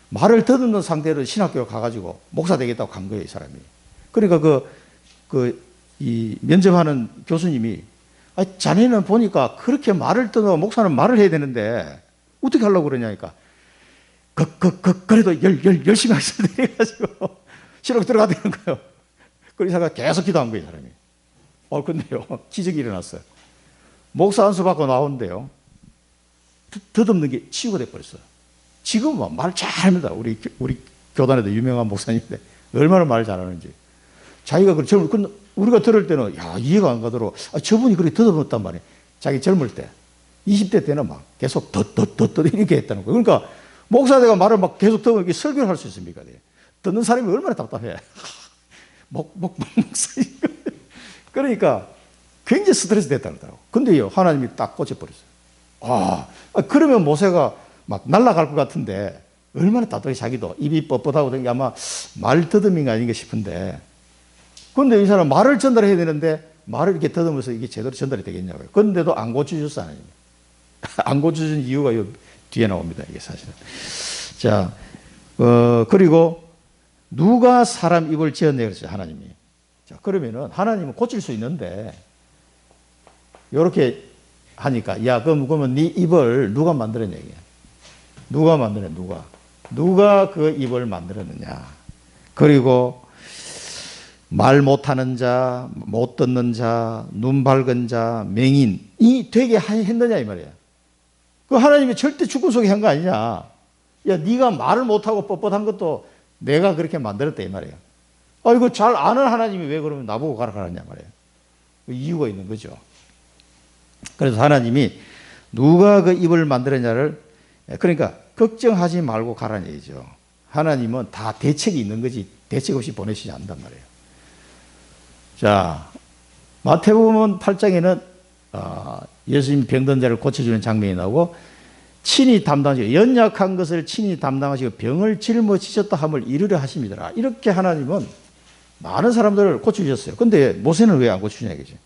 말을 더듬는 상태로 신학교 가가지고 목사 되겠다고 간 거예요. 이 사람이. 그러니까 이 면접하는 교수님이 자네는 보니까 그렇게 말을 떠나 목사는 말을 해야 되는데 어떻게 하려고 그러냐니까 그래도 열심히 하셔야 돼가지고 실업 들어가야 되는 거예요. 그 의사가 계속 기도한 거예요, 사람이. 근데요, 기적이 일어났어요. 목사 안수 받고 나오는데요, 더듬는 게 치유가 돼버렸어요. 지금은 말 잘합니다. 우리 교단에도 유명한 목사님인데 얼마나 말 잘하는지. 자기가 우리가 들을 때는 야 이해가 안 가도록 저분이 그렇게 더듬었단 말이에요. 자기 젊을 때 20대 때는 막 계속 덧 이렇게 했다는 거예요. 그러니까 목사대가 말을 막 계속 더듬으면 설교를 할 수 있습니까? 듣는 사람이 얼마나 답답해. 목사님. 그러니까 굉장히 스트레스 됐다는 거예요. 근데요 하나님이 딱 꽂혀버렸어요. 그러면 모세가 막 날아갈 것 같은데 얼마나 답답해. 자기도 입이 뻣뻣하고 된 게 아마 말 더듬인 게 아닌가 싶은데, 근데 이 사람 말을 전달해야 되는데 말을 이렇게 더듬어서 이게 제대로 전달이 되겠냐고요. 그런데도 안 고쳐줬어 하나님. 안 고쳐준 이유가 뒤에 나옵니다. 이게 사실은. 자, 그리고 누가 사람 입을 지었냐 그랬어요 하나님이. 자, 그러면은 하나님은 고칠 수 있는데 이렇게 하니까 야 그러면 네 입을 누가 만들었냐 이게. 누가 만드냐 누가 그 입을 만들었느냐. 그리고 말 못하는 자, 못 듣는 자, 눈 밝은 자, 맹인이 되게 했느냐 이 말이야. 그 하나님이 절대 주권 속에 한 거 아니냐. 야 네가 말을 못하고 뻣뻣한 것도 내가 그렇게 만들었다 이 말이야. 이거 잘 아는 하나님이 왜 그러면 나보고 가라 그러냐 말이야. 이유가 있는 거죠. 그래서 하나님이 누가 그 입을 만들었냐를, 그러니까 걱정하지 말고 가라는 얘기죠. 하나님은 다 대책이 있는 거지 대책 없이 보내시지 않는단 말이에요. 자, 마태복음 8장에는 예수님 병든 자를 고쳐주는 장면이 나오고, 친히 담당하시고 연약한 것을 친히 담당하시고 병을 짊어지셨다 함을 이루려 하심이더라. 이렇게 하나님은 많은 사람들을 고쳐주셨어요. 근데 모세는 왜 안 고쳐주냐 이거지.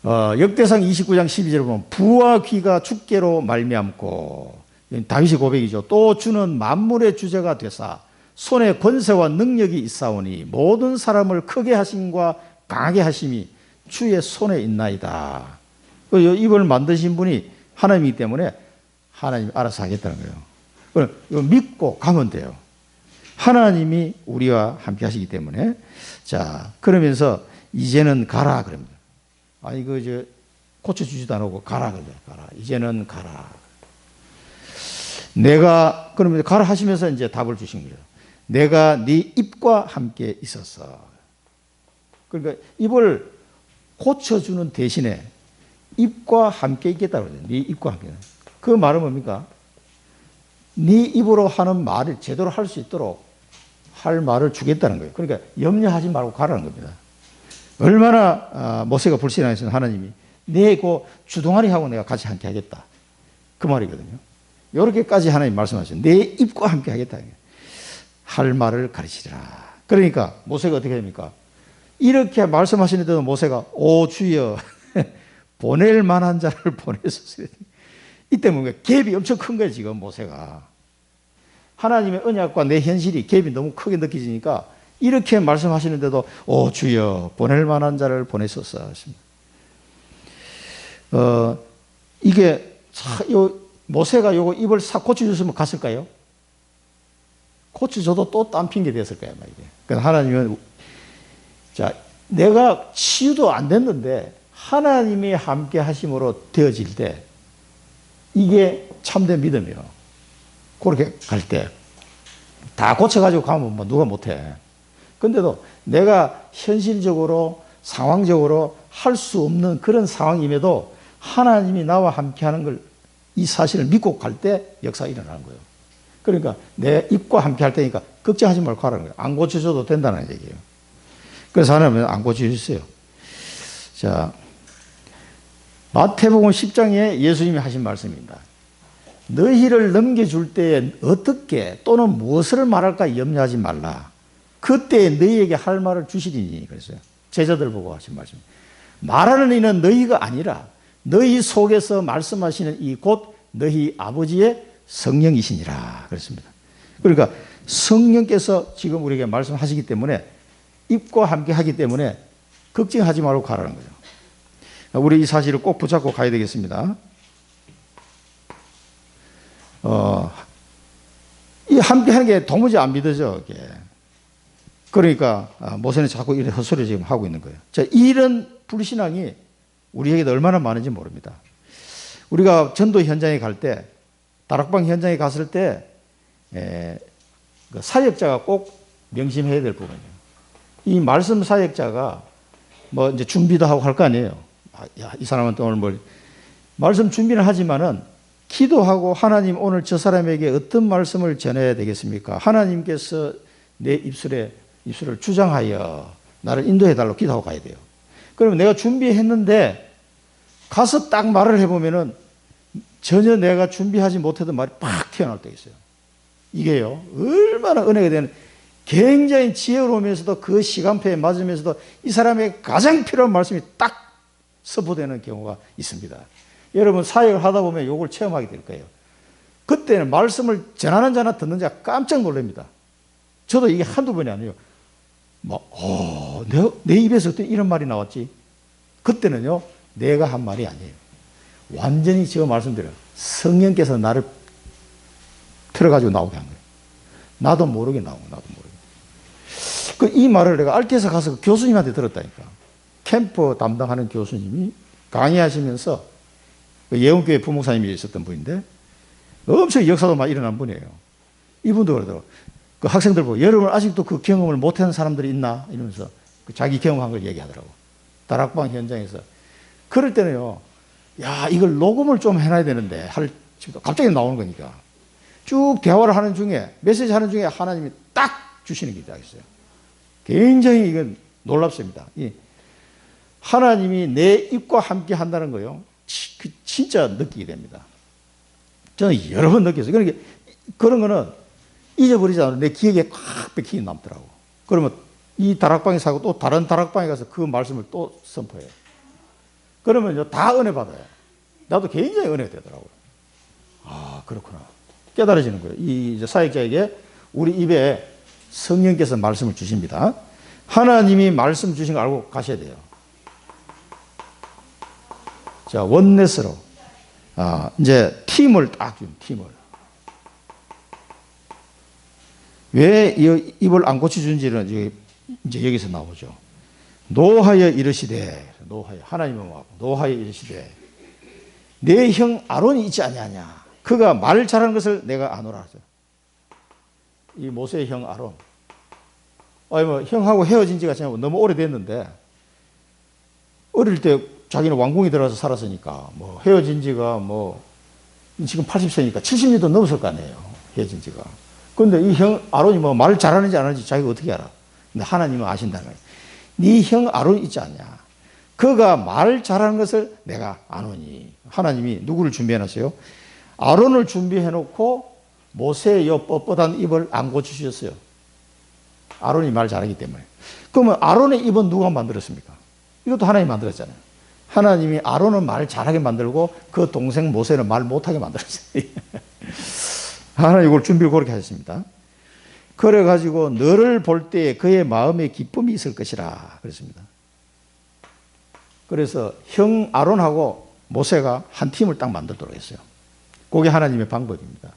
역대상 29장 12절을 보면 부와 귀가 주께로 말미암고, 다윗의 고백이죠. 또 주는 만물의 주제가 되사 손에 권세와 능력이 있사오니 모든 사람을 크게 하심과 강하게 하심이 주의 손에 있나이다. 입을 만드신 분이 하나님이기 때문에 하나님이 알아서 하겠다는 거예요. 이거 믿고 가면 돼요. 하나님이 우리와 함께 하시기 때문에. 자, 그러면서 이제는 가라 그럽니다. 이거 고쳐주지도 않고 가라 그래. 가라. 이제는 가라. 내가 그러면 가라 하시면서 이제 답을 주신 거예요. 내가 네 입과 함께 있었어. 그러니까 입을 고쳐주는 대신에 입과 함께 있겠다고 그래요. 네 입과 함께. 그 말은 뭡니까? 네 입으로 하는 말을 제대로 할 수 있도록 할 말을 주겠다는 거예요. 그러니까 염려하지 말고 가라는 겁니다. 얼마나 모세가 불신앙했으면 하나님이 네 그 주동아리하고 내가 같이 함께 하겠다. 그 말이거든요. 이렇게까지 하나님 말씀하셨어요. 내 입과 함께 하겠다. 할 말을 가르치리라. 그러니까 모세가 어떻게 됩니까? 이렇게 말씀하시는데도 모세가 오 주여 보낼 만한 자를 보내소서. 이때 뭔가 갭이 엄청 큰 거예요. 지금 모세가. 하나님의 언약과 내 현실이 갭이 너무 크게 느껴지니까 이렇게 말씀하시는데도 오 주여 보낼 만한 자를 보내소서 하십니다. 이게 모세가 요거 입을 싹 고쳐줬으면 갔을까요? 고쳐줘도 또 딴 핑계 됐을 거야. 그러니까 하나님은 자 내가 치유도 안 됐는데 하나님이 함께 하심으로 되어질 때 이게 참된 믿음이에요. 그렇게 갈 때 다 고쳐가지고 가면 뭐 누가 못해. 근데도 내가 현실적으로 상황적으로 할 수 없는 그런 상황임에도 하나님이 나와 함께 하는 걸 이 사실을 믿고 갈 때 역사가 일어나는 거예요. 그러니까 내 입과 함께 할 테니까 걱정하지 말고 가라는 거예요. 안 고쳐줘도 된다는 얘기예요. 그래서 하나님은 안 고쳐주셨어요. 자, 마태복음 10장에 예수님이 하신 말씀입니다. 너희를 넘겨줄 때에 어떻게 또는 무엇을 말할까 염려하지 말라. 그때 너희에게 할 말을 주시리니 그랬어요. 제자들 보고 하신 말씀. 말하는 이는 너희가 아니라 너희 속에서 말씀하시는 이 곧 너희 아버지의 성령이시니라 그랬습니다. 그러니까 성령께서 지금 우리에게 말씀하시기 때문에 입과 함께 하기 때문에 걱정하지 말고 가라는 거죠. 우리 이 사실을 꼭 붙잡고 가야 되겠습니다. 이 함께 하는 게 도무지 안 믿어져. 이게. 그러니까 모세는 자꾸 이런 헛소리 지금 하고 있는 거예요. 자, 이런 불신앙이 우리에게도 얼마나 많은지 모릅니다. 우리가 전도 현장에 갈 때, 다락방 현장에 갔을 때 그 사역자가 꼭 명심해야 될 부분이에요. 이 말씀 사역자가 뭐 이제 준비도 하고 할 거 아니에요. 야, 이 사람한테 오늘 뭘 말씀 준비를 하지만은 기도하고 하나님 오늘 저 사람에게 어떤 말씀을 전해야 되겠습니까? 하나님께서 내 입술을 주장하여 나를 인도해 달라고 기도하고 가야 돼요. 그러면 내가 준비했는데 가서 딱 말을 해보면은 전혀 내가 준비하지 못했던 말이 팍 튀어나올 때가 있어요. 이게요, 얼마나 은혜가 되는, 굉장히 지혜로우면서도 그 시간표에 맞으면서도 이 사람에게 가장 필요한 말씀이 딱 선포되는 경우가 있습니다. 여러분 사역을 하다 보면 이걸 체험하게 될 거예요. 그때는 말씀을 전하는 자나 듣는 자가 깜짝 놀랍니다. 저도 이게 한두 번이 아니에요. 내 입에서 어떻게 이런 말이 나왔지? 그때는요, 내가 한 말이 아니에요. 완전히 제가 말씀드려요. 성령께서 나를 틀어가지고 나오게 한 거예요. 나도 모르게 나온 거예요. 나도 모르게. 이 말을 내가 알게서 가서 그 교수님한테 들었다니까. 캠프 담당하는 교수님이 강의하시면서 예원교회 부목사님이 있었던 분인데 엄청 역사도 막 일어난 분이에요. 이분도 그러더라고요. 그 학생들 보고 여러분 아직도 그 경험을 못한 사람들이 있나? 이러면서 자기 경험한 걸 얘기하더라고. 다락방 현장에서. 그럴 때는요, 야, 이걸 녹음을 좀 해놔야 되는데, 갑자기 나오는 거니까. 쭉 대화를 하는 중에, 메시지 하는 중에 하나님이 딱 주시는 게 있어요. 굉장히 이건 놀랍습니다. 하나님이 내 입과 함께 한다는 거요. 진짜 느끼게 됩니다. 저는 여러 번 느꼈어요. 그러니까 그런 거는 잊어버리지 않아도 내 기억에 꽉 박히게 남더라고. 그러면 이 다락방에 사고 또 다른 다락방에 가서 그 말씀을 또 선포해요. 그러면 다 은혜 받아요. 나도 굉장히 은혜가 되더라고요. 아, 그렇구나. 깨달아지는 거예요. 이 사역자에게 우리 입에 성령께서 말씀을 주십니다. 하나님이 말씀 주신 거 알고 가셔야 돼요. 자, 원넷으로. 이제 팀을 딱 준, 팀을. 왜 입을 안 고쳐준지는 이제 여기서 나오죠. 노하여 이르시되, 하나님은 노하여 이르시되, 내 형 아론이 있지 아니하냐. 그가 말 잘하는 것을 내가 아노라 하죠. 이 모세의 형 아론. 형하고 헤어진 지가 너무 오래됐는데, 어릴 때 자기는 왕궁에 들어가서 살았으니까, 헤어진 지가 지금 80세니까 70년도 넘었을 거 아니에요. 헤어진 지가. 그런데 이 형 아론이 말을 잘하는지 안 하는지 자기가 어떻게 알아? 근데 하나님은 아신다는 거예요. 네 형 아론이 있지 않냐. 그가 말 잘하는 것을 내가 아노니. 하나님이 누구를 준비해놨어요? 아론을 준비해놓고 모세의 요 뻣뻣한 입을 안 고쳐주셨어요. 아론이 말 잘하기 때문에. 그러면 아론의 입은 누가 만들었습니까? 이것도 하나님이 만들었잖아요. 하나님이 아론은 말 잘하게 만들고 그 동생 모세는 말 못하게 만들었어요. 하나님 이걸 준비를 그렇게 하셨습니다. 그래가지고 너를 볼 때에 그의 마음에 기쁨이 있을 것이라 그랬습니다. 그래서 형 아론하고 모세가 한 팀을 딱 만들도록 했어요. 그게 하나님의 방법입니다.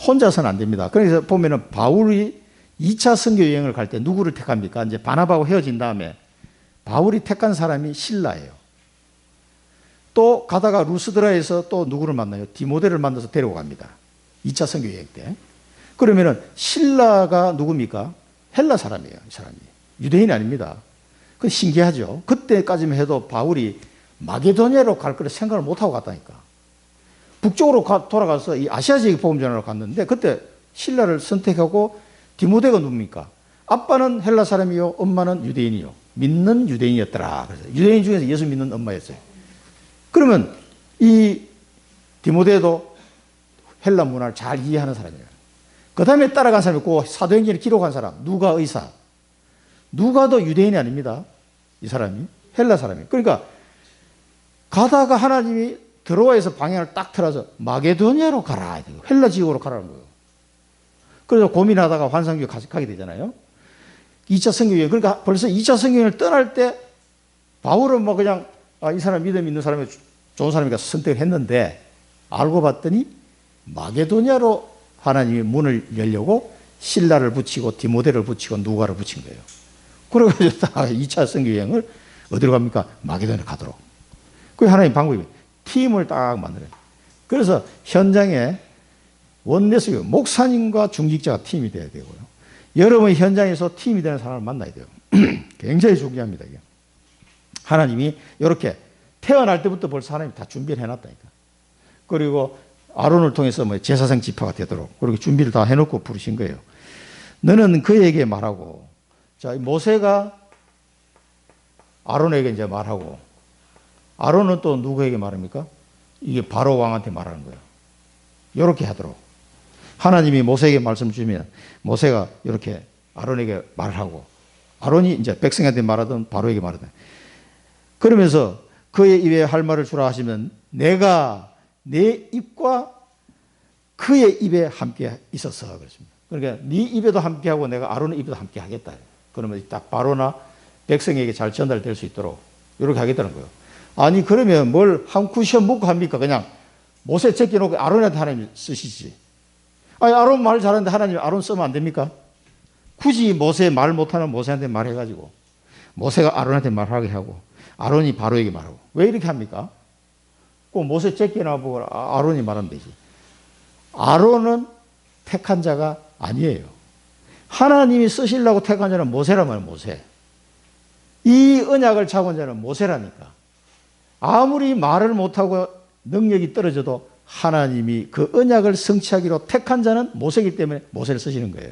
혼자서는 안 됩니다. 그래서 보면은 바울이 2차 선교 여행을 갈 때 누구를 택합니까? 이제 바나바하고 헤어진 다음에 바울이 택한 사람이 실라예요. 또 가다가 루스드라에서 또 누구를 만나요? 디모데를 만나서 데리고 갑니다. 2차 선교 여행 때. 그러면은 신라가 누굽니까? 헬라 사람이에요. 이 사람이. 유대인이 아닙니다. 그 신기하죠. 그때까지만 해도 바울이 마게도냐로 갈 거를 생각을 못하고 갔다니까. 북쪽으로 돌아가서 이 아시아 지역 복음전하러 갔는데 그때 신라를 선택하고 디모데가 누굽니까? 아빠는 헬라 사람이요. 엄마는 유대인이요. 믿는 유대인이었더라. 그래서 유대인 중에서 예수 믿는 엄마였어요. 그러면 이 디모데도 헬라 문화를 잘 이해하는 사람이에요. 그 다음에 따라간 사람이 그 사도행전을 기록한 사람, 누가 의사. 누가도 유대인이 아닙니다. 이 사람이 헬라 사람이에요. 그러니까 가다가 하나님이 드로아에서 방향을 딱 틀어서 마게도냐로 가라. 헬라 지역으로 가라는 거예요. 그래서 고민하다가 환상교회 가게 되잖아요. 2차 선교여행. 그러니까 벌써 2차 선교여행을 떠날 때 바울은 그냥 이 사람 믿음 있는 사람이 좋은 사람이니까 선택을 했는데 알고 봤더니 마게도냐로 하나님이 문을 열려고 신라를 붙이고 디모데를 붙이고 누가를 붙인 거예요. 그래가지고 2차 선교여행을 어디로 갑니까? 마게도냐로 가도록. 그게 하나님 방법이에요. 팀을 딱 만들어요. 그래서 현장에 원내스 목사님과 중직자가 팀이 돼야 되고요. 여러분 현장에서 팀이 되는 사람을 만나야 돼요. 굉장히 중요합니다. 이게. 하나님이 이렇게 태어날 때부터 벌써 하나님이 다 준비를 해놨다니까. 그리고 아론을 통해서 뭐 제사장 지파가 되도록 그렇게 준비를 다 해놓고 부르신 거예요. 너는 그에게 말하고, 자, 모세가 아론에게 이제 말하고, 아론은 또 누구에게 말합니까? 이게 바로 왕한테 말하는 거예요. 이렇게 하도록. 하나님이 모세에게 말씀 주면 모세가 이렇게 아론에게 말하고, 아론이 이제 백성한테 말하든 바로에게 말하든. 그러면서 그의 입에 할 말을 주라 하시면 내가 내 입과 그의 입에 함께 있었어. 그렇습니다. 그러니까 네 입에도 함께하고 내가 아론의 입에도 함께 하겠다. 그러면 딱 바로나 백성에게 잘 전달될 수 있도록 이렇게 하겠다는 거예요. 아니 그러면 뭘 한 쿠션 묵고 합니까? 그냥 모세 제껴놓고 아론한테 하나님 쓰시지. 아니 아론 말 잘하는데 하나님 아론 쓰면 안 됩니까? 굳이 모세 말 못하는 모세한테 말해가지고 모세가 아론한테 말하게 하고 아론이 바로에게 말하고 왜 이렇게 합니까? 꼭 모세 제껴놔보고 아론이 말하면 되지. 아론은 택한 자가 아니에요. 하나님이 쓰시려고 택한 자는 모세라면 모세. 이 언약을 잡은 자는 모세라니까. 아무리 말을 못하고 능력이 떨어져도 하나님이 그 언약을 성취하기로 택한 자는 모세이기 때문에 모세를 쓰시는 거예요.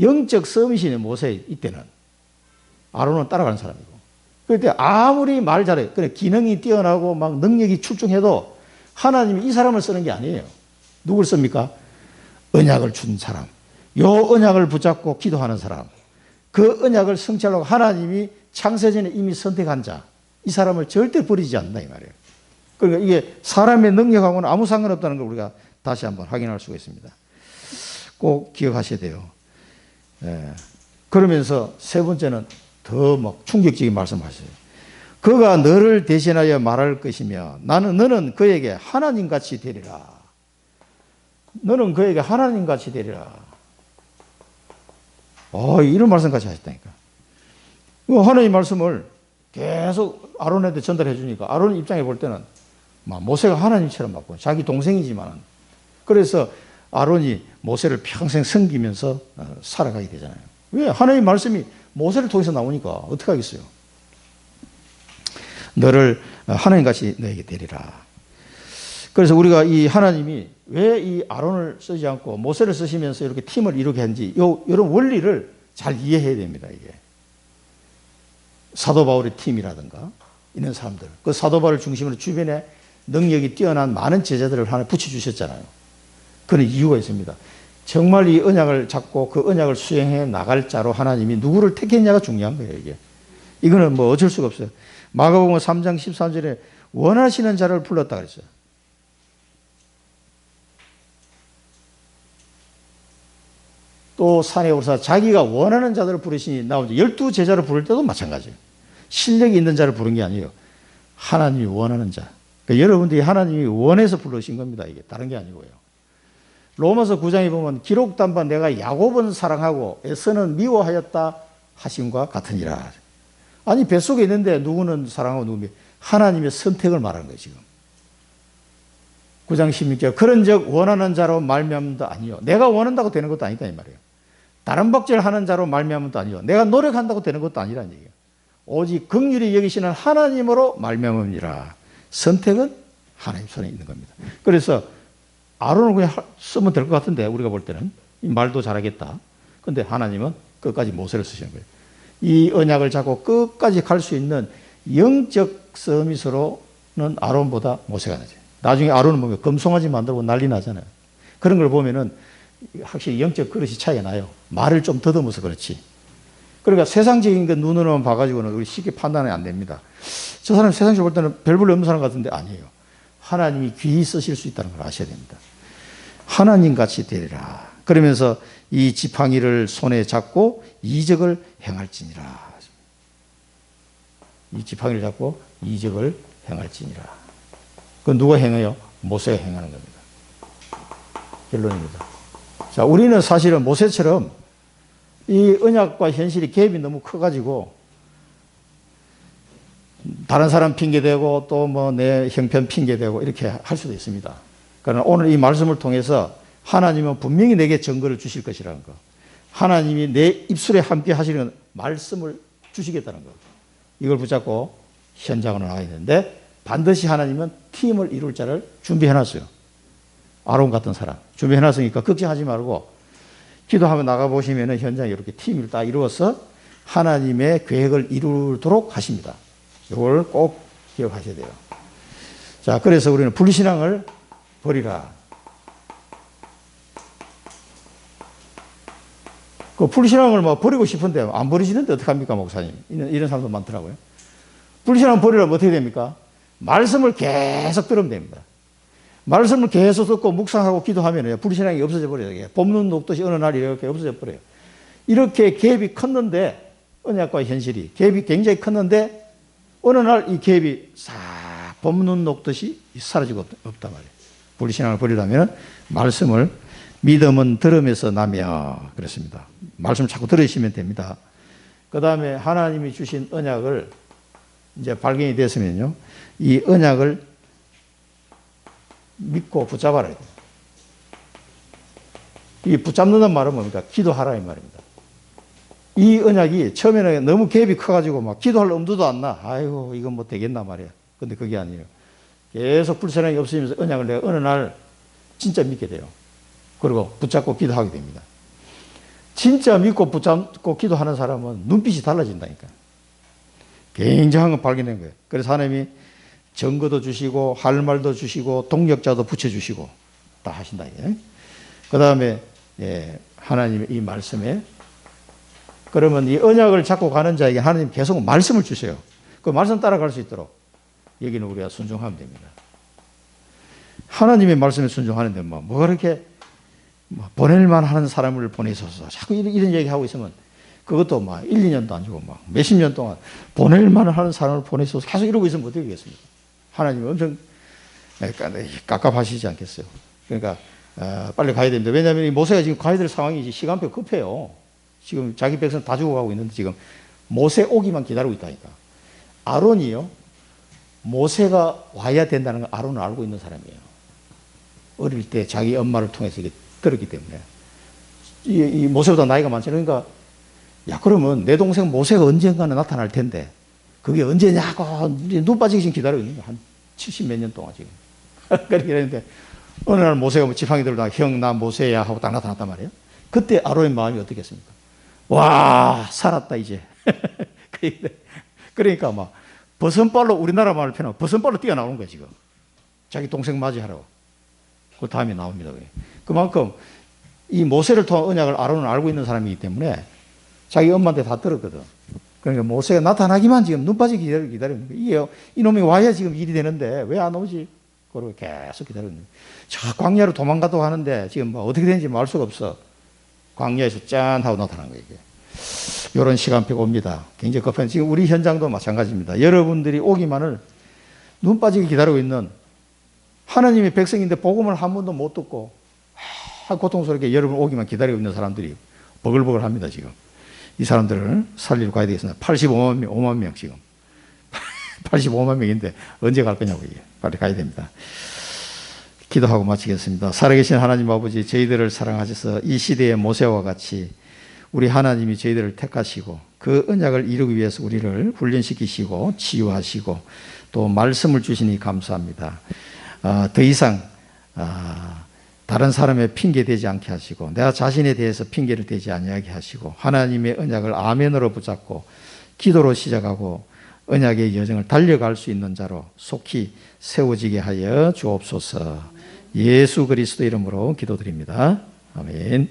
영적 서밋이네 모세 이때는. 아론은 따라가는 사람이고. 그때 아무리 말 잘해, 그래 기능이 뛰어나고 막 능력이 출중해도 하나님이 이 사람을 쓰는 게 아니에요. 누굴 씁니까? 언약을 준 사람. 요 언약을 붙잡고 기도하는 사람. 그 언약을 성취하려고 하나님이 창세전에 이미 선택한 자. 이 사람을 절대 버리지 않는다 이 말이에요. 그러니까 이게 사람의 능력하고는 아무 상관없다는 걸 우리가 다시 한번 확인할 수가 있습니다. 꼭 기억하셔야 돼요. 예. 그러면서 세 번째는 더 막 충격적인 말씀하셔요. 그가 너를 대신하여 말할 것이며 너는 그에게 하나님같이 되리라. 너는 그에게 하나님같이 되리라. 이런 말씀까지 하셨다니까. 하나님 말씀을 계속 아론한테 전달해 주니까 아론 입장에 볼 때는 막 모세가 하나님처럼 맞고 자기 동생이지만 그래서 아론이 모세를 평생 섬기면서 살아가게 되잖아요. 왜? 하나님 말씀이 모세를 통해서 나오니까 어떻게 하겠어요? 너를 하나님같이 너에게 되리라. 그래서 우리가 이 하나님이 왜 이 아론을 쓰지 않고 모세를 쓰시면서 이렇게 팀을 이루게 한지 이런 원리를 잘 이해해야 됩니다. 이게 사도 바울의 팀이라든가 이런 사람들, 그 사도 바울 중심으로 주변에 능력이 뛰어난 많은 제자들을 하나 붙여주셨잖아요. 그런 이유가 있습니다. 정말 이 언약을 잡고 그 언약을 수행해 나갈 자로 하나님이 누구를 택했냐가 중요한 거예요. 이거는 뭐 어쩔 수가 없어요. 마가복음 3장 13절에 원하시는 자를 불렀다 그랬어요. 또 산에 오르사 자기가 원하는 자들을 부르시니 나오죠. 12제자를 부를 때도 마찬가지예요. 실력이 있는 자를 부른 게 아니에요. 하나님이 원하는 자. 그러니까 여러분들이 하나님이 원해서 부르신 겁니다. 이게 다른 게 아니고요. 로마서 9장에 보면 기록단바 내가 야곱은 사랑하고 에서는 미워하였다 하심과 같으니라. 아니 뱃속에 있는데 누구는 사랑하고 누구는 하나님의 선택을 말하는 거예요. 지금 9장 16절 그런즉 원하는 자로 말미암음도 아니요 내가 원한다고 되는 것도 아니다 이 말이에요. 다른 박제하는 자로 말미암음도 아니요 내가 노력한다고 되는 것도 아니라는 얘기예요. 오직 긍휼히 여기시는 하나님으로 말미암음이라. 선택은 하나님 손에 있는 겁니다. 그래서 아론을 그냥 쓰면 될 것 같은데 우리가 볼 때는 말도 잘하겠다. 그런데 하나님은 끝까지 모세를 쓰시는 거예요. 이 언약을 잡고 끝까지 갈 수 있는 영적 서밋으로는 아론보다 모세가 나죠. 나중에 아론은 보면 금송아지 만들고 난리 나잖아요. 그런 걸 보면은 확실히 영적 그릇이 차이가 나요. 말을 좀 더듬어서 그렇지. 그러니까 세상적인 그 눈으로만 봐가지고는 우리 쉽게 판단이 안 됩니다. 저 사람 세상적으로 볼 때는 별 볼일 없는 사람 같은데 아니에요. 하나님이 귀히 쓰실 수 있다는 걸 아셔야 됩니다. 하나님같이 되리라. 그러면서 이 지팡이를 손에 잡고 이적을 행할지니라. 이 지팡이를 잡고 이적을 행할지니라. 그건 누가 행해요? 모세가 행하는 겁니다. 결론입니다. 자, 우리는 사실은 모세처럼 이 언약과 현실이 갭이 너무 커가지고 다른 사람 핑계대고 또 뭐 내 형편 핑계대고 이렇게 할 수도 있습니다. 그러나 오늘 이 말씀을 통해서 하나님은 분명히 내게 증거를 주실 것이라는 거. 하나님이 내 입술에 함께 하시는 말씀을 주시겠다는 거. 이걸 붙잡고 현장으로 나가야 되는데 반드시 하나님은 팀을 이룰 자를 준비해놨어요. 아론 같은 사람 준비해놨으니까 걱정하지 말고 기도하며 나가보시면 현장에 이렇게 팀을 딱 이루어서 하나님의 계획을 이루도록 하십니다. 이걸 꼭 기억하셔야 돼요. 자, 그래서 우리는 불신앙을 버리라. 그 불신앙을 뭐 버리고 싶은데 안 버리시는데 어떡합니까, 목사님? 이런 사람도 많더라고요. 불신앙 버리려면 어떻게 됩니까? 말씀을 계속 들으면 됩니다. 말씀을 계속 듣고 묵상하고 기도하면 불신앙이 없어져 버려요. 봄눈 녹듯이 어느 날 이렇게 없어져 버려요. 이렇게 갭이 컸는데, 언약과 현실이 갭이 굉장히 컸는데 어느 날 이 갭이 싹 봄눈 녹듯이 사라지고 없단 말이에요. 불신앙을 버리려면 말씀을 믿음은 들음에서 나며 그렇습니다. 말씀 자꾸 들으시면 됩니다. 그 다음에 하나님이 주신 언약을 이제 발견이 됐으면요, 이 언약을 믿고 붙잡아라. 이 붙잡는다는 말은 뭡니까? 기도하라 이 말입니다. 이 언약이 처음에는 너무 갭이 커가지고 막 기도할 엄두도 안 나. 아이고 이건 뭐 되겠나 말이야. 근데 그게 아니에요. 계속 불신앙이 없으면서 언약을 내가 어느 날 진짜 믿게 돼요. 그리고 붙잡고 기도하게 됩니다. 진짜 믿고 붙잡고 기도하는 사람은 눈빛이 달라진다니까. 굉장한 걸 발견한 거예요. 그래서 하나님이 증거도 주시고 할 말도 주시고 동력자도 붙여주시고 다 하신다. 그 다음에 하나님의 이 말씀에, 그러면 이 언약을 잡고 가는 자에게 하나님 계속 말씀을 주세요. 그 말씀 따라갈 수 있도록 여기는 우리가 순종하면 됩니다. 하나님의 말씀에 순종하는데 뭐가 그렇게 보낼만 하는 사람을 보내소서 자꾸 이런 얘기하고 있으면 그것도 막 1, 2년도 안 주고 막 몇십 년 동안 보낼만 하는 사람을 보내소서 계속 이러고 있으면 어떻게 되겠습니까? 하나님이 엄청 깝깝하시지 않겠어요? 그러니까 빨리 가야 됩니다. 왜냐하면 이 모세가 지금 가야 될 상황이 시간표 급해요. 지금 자기 백성 다 죽어가고 있는데 지금 모세 오기만 기다리고 있다니까. 아론이요, 모세가 와야 된다는 걸 아론은 알고 있는 사람이에요. 어릴 때 자기 엄마를 통해서 이게 들었기 때문에. 이 모세보다 나이가 많잖아요. 그러니까 야, 그러면 내 동생 모세가 언젠가는 나타날 텐데 그게 언제냐고 눈 빠지게 지금 기다리고 있는 거야. 한 70 몇 년 동안 지금. 그렇게 했는데 어느 날 모세가 지팡이 들고 형 나 모세야 하고 딱 나타났단 말이에요. 그때 아론의 마음이 어떻겠습니까? 와, 살았다 이제. 그러니까 막 버선발로, 우리나라 말을 표현하면 버선발로 뛰어나오는 거야 지금. 자기 동생 맞이하라고. 그 다음에 나옵니다. 그만큼 이 모세를 통한 언약을 아론은 알고 있는 사람이기 때문에 자기 엄마한테 다 들었거든. 그러니까 모세가 나타나기만 지금 눈 빠지게 기다리는 거예요. 이놈이 와야 지금 일이 되는데 왜 안 오지? 그러고 계속 기다리는 거예요. 저 광야로 도망가도 하는데 지금 뭐 어떻게 되는지 알 수가 없어. 광야에서 짠 하고 나타난 거예요. 이게. 이런 시간표가 옵니다. 굉장히 급한. 지금 우리 현장도 마찬가지입니다. 여러분들이 오기만을 눈 빠지게 기다리고 있는 하나님의 백성인데 복음을 한 번도 못 듣고 고통스럽게 여러분 오기만 기다리고 있는 사람들이 버글버글 합니다. 지금 이 사람들을 살리러 가야 되겠습니다. 85만 명, 5만 명 지금 85만 명인데 언제 갈 거냐고. 이게 빨리 가야 됩니다. 기도하고 마치겠습니다. 살아계신 하나님 아버지, 저희들을 사랑하셔서 이 시대의 모세와 같이 우리 하나님이 저희들을 택하시고 그 언약을 이루기 위해서 우리를 훈련시키시고 치유하시고 또 말씀을 주시니 감사합니다. 더 이상 다른 사람의 핑계 대지 않게 하시고 내가 자신에 대해서 핑계를 대지 아니하게 하시고 하나님의 언약을 아멘으로 붙잡고 기도로 시작하고 언약의 여정을 달려갈 수 있는 자로 속히 세워지게 하여 주옵소서. 예수 그리스도 이름으로 기도드립니다. 아멘.